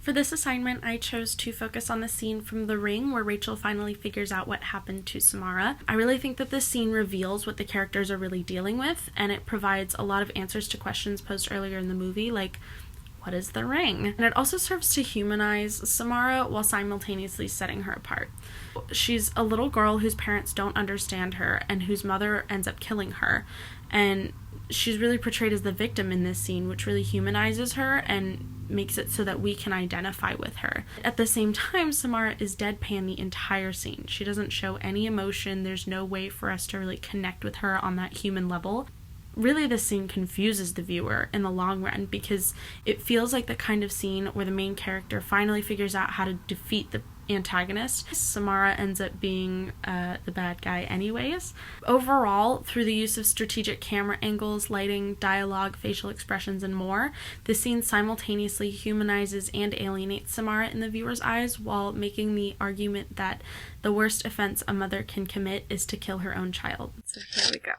For this assignment, I chose to focus on the scene from The Ring where Rachel finally figures out what happened to Samara. I really think that this scene reveals what the characters are really dealing with, and it provides a lot of answers to questions posed earlier in the movie, like, what is the ring? And it also serves to humanize Samara while simultaneously setting her apart. She's a little girl whose parents don't understand her and whose mother ends up killing her, and she's really portrayed as the victim in this scene, which really humanizes her and makes it so that we can identify with her. At the same time, Samara is deadpan the entire scene. She doesn't show any emotion. There's no way for us to really connect with her on that human level. Really, this scene confuses the viewer in the long run because it feels like the kind of scene where the main character finally figures out how to defeat the antagonist. Samara ends up being the bad guy anyways. Overall, through the use of strategic camera angles, lighting, dialogue, facial expressions, and more, the scene simultaneously humanizes and alienates Samara in the viewer's eyes while making the argument that the worst offense a mother can commit is to kill her own child. So here we go.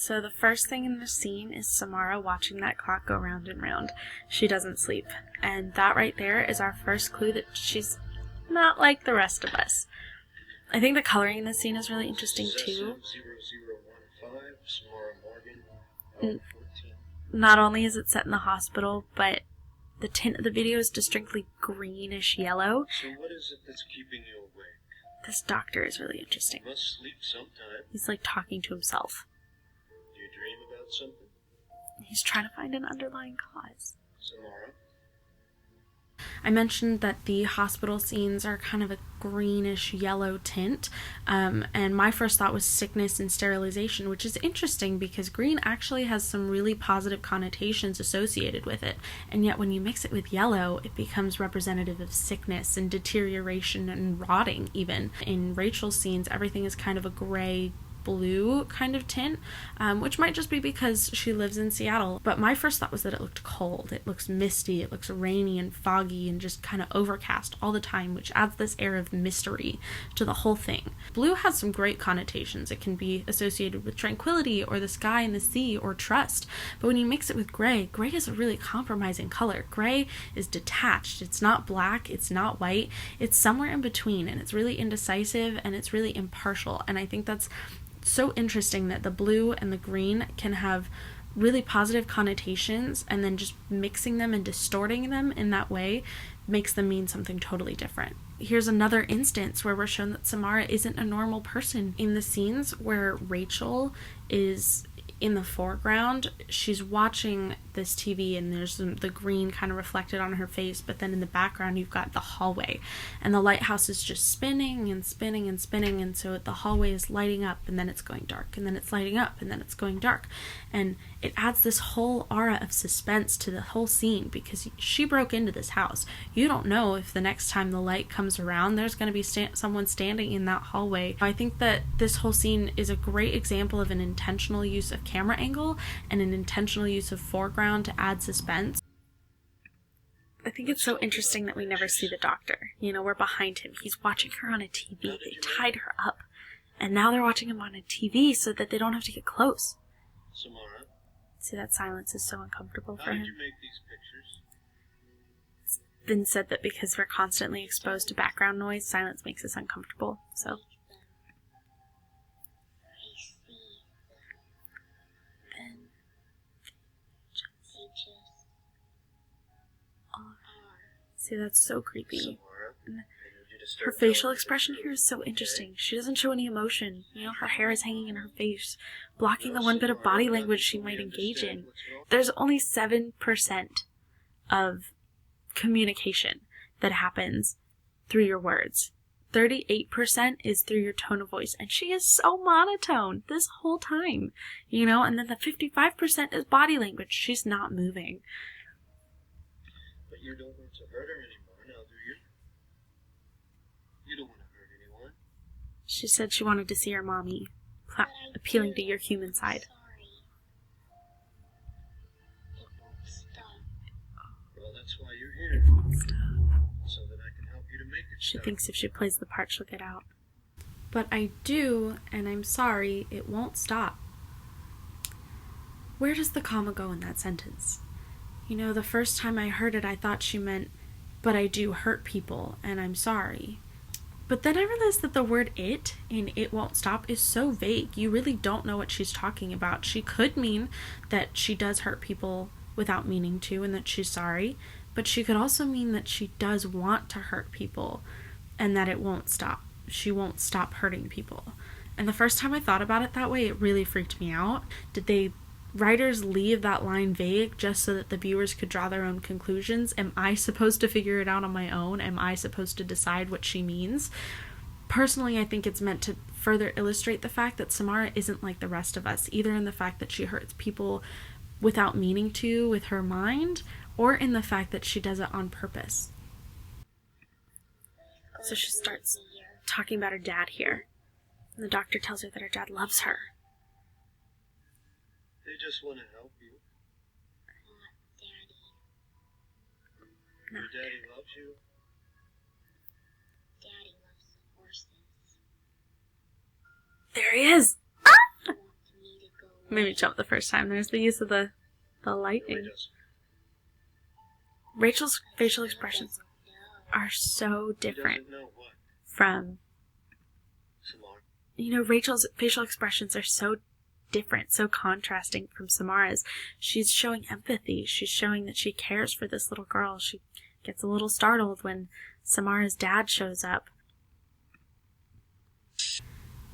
So the first thing in the scene is Samara watching that clock go round and round. She doesn't sleep. And that right there is our first clue that she's not like the rest of us. I think the coloring in this scene is really interesting too. Not only is it set in the hospital, but the tint of the video is distinctly greenish yellow. So what is it that's keeping you awake? This doctor is really interesting. You must sleep sometime. He's like talking to himself. Do you dream about something? He's trying to find an underlying cause. Samara? I mentioned that the hospital scenes are kind of a greenish yellow tint, and my first thought was sickness and sterilization, which is interesting because green actually has some really positive connotations associated with it, and yet when you mix it with yellow, it becomes representative of sickness and deterioration and rotting even. In Rachel's scenes, everything is kind of a gray blue kind of tint, which might just be because she lives in Seattle, but my first thought was that it looked cold. It looks misty, it looks rainy and foggy and just kind of overcast all the time, which adds this air of mystery to the whole thing. Blue has some great connotations. It can be associated with tranquility or the sky and the sea or trust, but when you mix it with gray, gray is a really compromising color. Gray is detached. It's not black, it's not white, it's somewhere in between, and it's really indecisive and it's really impartial, and I think that's so interesting that the blue and the green can have really positive connotations, and then just mixing them and distorting them in that way makes them mean something totally different. Here's another instance where we're shown that Samara isn't a normal person. In the scenes where Rachel is in the foreground, she's watching this TV and there's the green kind of reflected on her face, but then in the background you've got the hallway and the lighthouse is just spinning and spinning and spinning, and so the hallway is lighting up and then it's going dark and then it's lighting up and then it's going dark, and it adds this whole aura of suspense to the whole scene because she broke into this house. You don't know if the next time the light comes around there's going to be someone standing in that hallway. I think that this whole scene is a great example of an intentional use of camera angle and an intentional use of foreground to add suspense. I think it's so interesting that we never see the doctor. You know, we're behind him. He's watching her on a TV. They tied her up. And now they're watching him on a TV so that they don't have to get close. Samara? See, that silence is so uncomfortable for How him. did you make these pictures? It's been said that because we're constantly exposed to background noise, silence makes us uncomfortable. So see, that's so creepy. And her facial expression here is so interesting. She doesn't show any emotion. You know, her hair is hanging in her face, blocking the one bit of body language she might engage in. There's only 7% of communication that happens through your words. 38% is through your tone of voice, and she is so monotone this whole time, you know, and then the 55% is body language. She's not moving. But you don't want to hurt her anymore now, do you? You don't want to hurt anyone. She said she wanted to see her mommy, appealing to your human side. Well, that's why you're here. So that I can help you to make it She stop. thinks if she plays the part, she'll get out. But I do, and I'm sorry, it won't stop. Where does the comma go in that sentence? You know, the first time I heard it, I thought she meant, but I do hurt people, and I'm sorry. But then I realized that the word it in It Won't Stop is so vague. You really don't know what she's talking about. She could mean that she does hurt people without meaning to and that she's sorry, but she could also mean that she does want to hurt people and that it won't stop. She won't stop hurting people. And the first time I thought about it that way, it really freaked me out. Did they writers leave that line vague just so that the viewers could draw their own conclusions? Am I supposed to figure it out on my own? Am I supposed to decide what she means? Personally, I think it's meant to further illustrate the fact that Samara isn't like the rest of us, either in the fact that she hurts people without meaning to with her mind, or in the fact that she does it on purpose. So she starts talking about her dad here. And the doctor tells her that her dad loves her. They just want to help you. No. Your daddy loves you. Daddy loves the horses. There he is! He wants me to go Made me jump the first time. There's the use of the No, he lightning. doesn't. Rachel's facial expressions are so He different doesn't know what. from... Samara. You know, Rachel's facial expressions are so different, so contrasting from Samara's. She's showing empathy. She's showing that she cares for this little girl. She gets a little startled when Samara's dad shows up.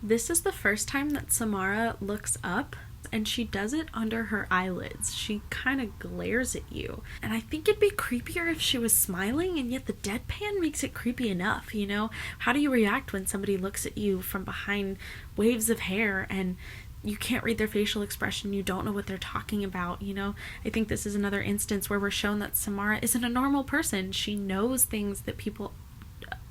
This is the first time that Samara looks up, and she does it under her eyelids. She kind of glares at you. And I think it'd be creepier if she was smiling, and yet the deadpan makes it creepy enough, you know? How do you react when somebody looks at you from behind waves of hair and you can't read their facial expression, you don't know what they're talking about, you know? I think this is another instance where we're shown that Samara isn't a normal person. She knows things that people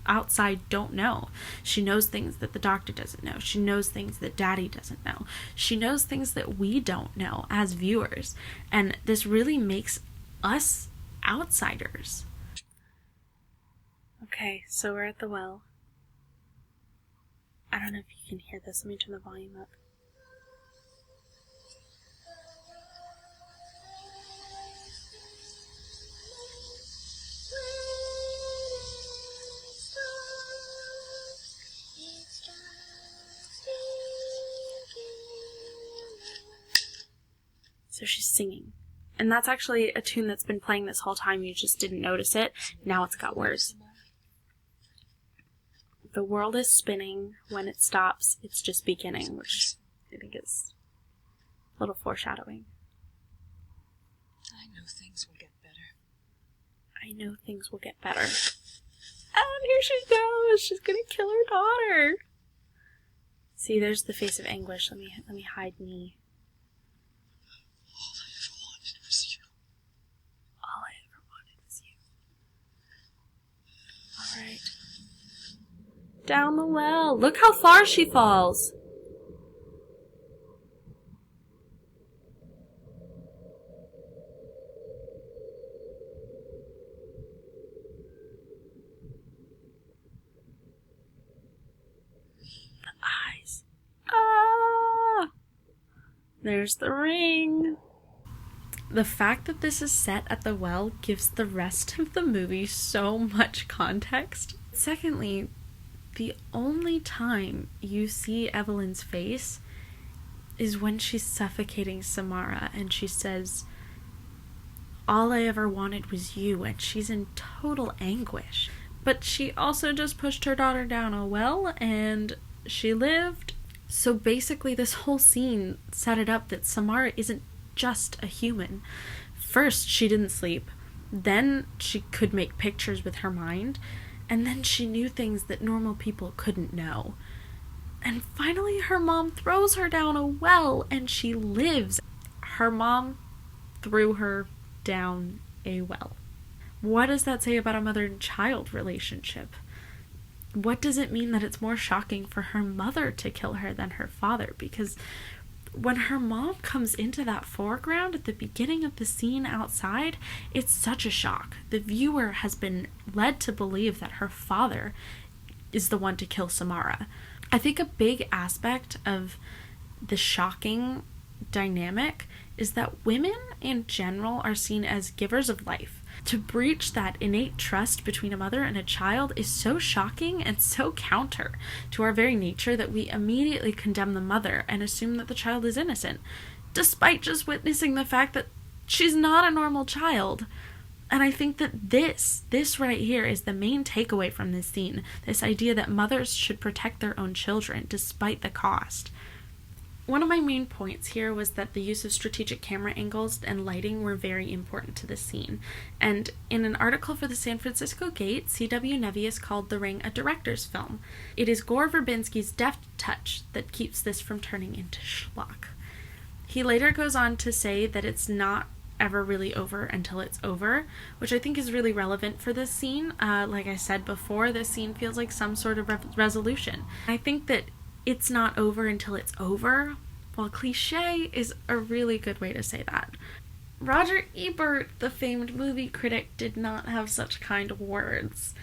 outside don't know. She knows things that the doctor doesn't know. She knows things that Daddy doesn't know. She knows things that we don't know as viewers. And this really makes us outsiders. Okay, so we're at the well. I don't know if you can hear this. Let me turn the volume up. So she's singing. And that's actually a tune that's been playing this whole time. You just didn't notice it. Now it's got worse. The world is spinning. When it stops, it's just beginning, which I think is a little foreshadowing. I know things will get better. I know things will get better. And here she goes. She's gonna kill her daughter. See, there's the face of anguish. Let me hide me. All I ever wanted was you. All I ever wanted was you. Alright. Down the well. Look how far she falls. The eyes. Ah! There's the ring. The fact that this is set at the well gives the rest of the movie so much context. Secondly, the only time you see Evelyn's face is when she's suffocating Samara and she says, "All I ever wanted was you," and she's in total anguish. But she also just pushed her daughter down a well and she lived. So basically this whole scene set it up that Samara isn't just a human. First, she didn't sleep. Then she could make pictures with her mind. And then she knew things that normal people couldn't know. And finally her mom throws her down a well and she lives. Her mom threw her down a well. What does that say about a mother and child relationship? What does it mean that it's more shocking for her mother to kill her than her father? Because when her mom comes into that foreground at the beginning of the scene outside, it's such a shock. The viewer has been led to believe that her father is the one to kill Samara. I think a big aspect of the shocking dynamic is that women in general are seen as givers of life. To breach that innate trust between a mother and a child is so shocking and so counter to our very nature that we immediately condemn the mother and assume that the child is innocent, despite just witnessing the fact that she's not a normal child. And I think that this right here is the main takeaway from this scene, this idea that mothers should protect their own children despite the cost. One of my main points here was that the use of strategic camera angles and lighting were very important to this scene. And in an article for the San Francisco Gate, C.W. Nevius called The Ring a director's film. It is Gore Verbinski's deft touch that keeps this from turning into schlock. He later goes on to say that it's not ever really over until it's over, which I think is really relevant for this scene. Like I said before, this scene feels like some sort of resolution. I think that it's not over until it's over, while cliche is a really good way to say that. Roger Ebert, the famed movie critic, did not have such kind words.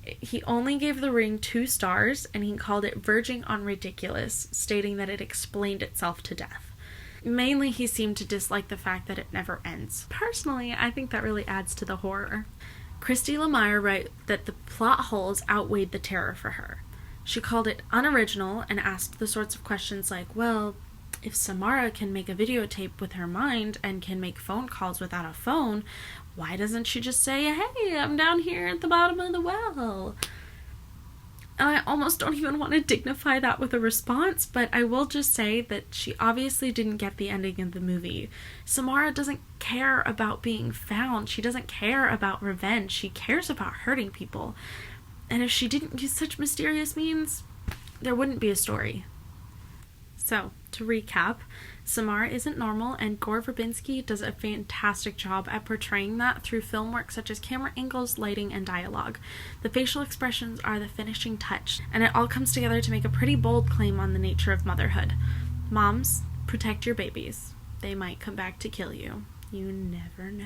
He only gave The Ring 2 stars, and he called it verging on ridiculous, stating that it explained itself to death. Mainly, he seemed to dislike the fact that it never ends. Personally, I think that really adds to the horror. Christy Lemire wrote that the plot holes outweighed the terror for her. She called it unoriginal and asked the sorts of questions like, well, if Samara can make a videotape with her mind and can make phone calls without a phone, why doesn't she just say, hey, I'm down here at the bottom of the well? And I almost don't even want to dignify that with a response, but I will just say that she obviously didn't get the ending of the movie. Samara doesn't care about being found. She doesn't care about revenge. She cares about hurting people. And if she didn't use such mysterious means, there wouldn't be a story. So, to recap, Samara isn't normal, and Gore Verbinski does a fantastic job at portraying that through film work such as camera angles, lighting, and dialogue. The facial expressions are the finishing touch, and it all comes together to make a pretty bold claim on the nature of motherhood. Moms, protect your babies. They might come back to kill you. You never know.